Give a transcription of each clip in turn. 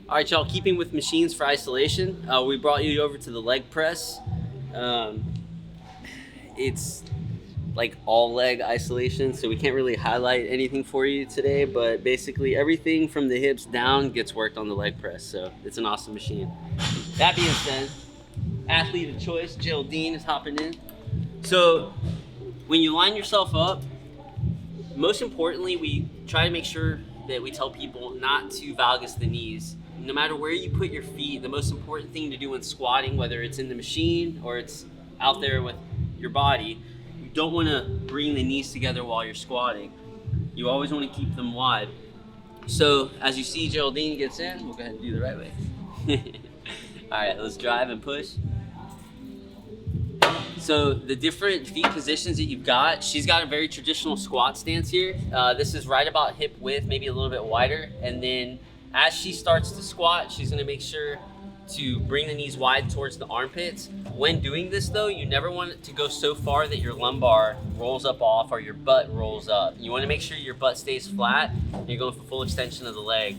All right, y'all, keeping with machines for isolation, we brought you over to the leg press. It's like all leg isolation, so we can't really highlight anything for you today, but basically everything from the hips down gets worked on the leg press, so it's an awesome machine. That being said, athlete of choice, Geraldine is hopping in. So when you line yourself up, most importantly, we try to make sure that we tell people not to valgus the knees. No matter where you put your feet, the most important thing to do when squatting, whether it's in the machine or it's out there with your body, you don't want to bring the knees together while you're squatting. You always want to keep them wide. So as you see Geraldine gets in, we'll go ahead and do the right way. All right, let's drive and push. So the different feet positions that you've got, she's got a very traditional squat stance here. This is right about hip width, maybe a little bit wider. And then as she starts to squat, she's gonna make sure to bring the knees wide towards the armpits. When doing this though, you never want it to go so far that your lumbar rolls up off or your butt rolls up. You wanna make sure your butt stays flat and you're going for full extension of the leg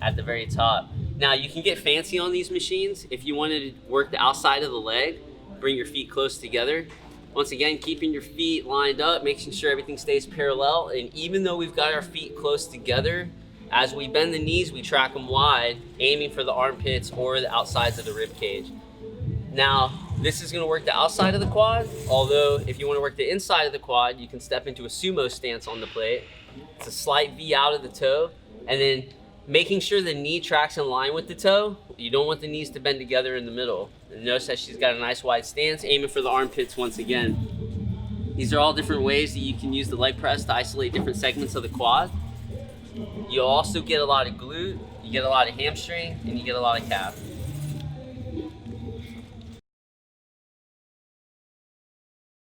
at the very top. Now you can get fancy on these machines. If you wanted to work the outside of the leg, bring your feet close together. Once again, keeping your feet lined up, making sure everything stays parallel. And even though we've got our feet close together, as we bend the knees, we track them wide, aiming for the armpits or the outsides of the rib cage. Now, this is gonna work the outside of the quad, although if you wanna work the inside of the quad, you can step into a sumo stance on the plate. It's a slight V out of the toe, and then making sure the knee tracks in line with the toe. You don't want the knees to bend together in the middle. And notice that she's got a nice wide stance, aiming for the armpits once again. These are all different ways that you can use the leg press to isolate different segments of the quad. You'll also get a lot of glute, you get a lot of hamstring, and you get a lot of calf.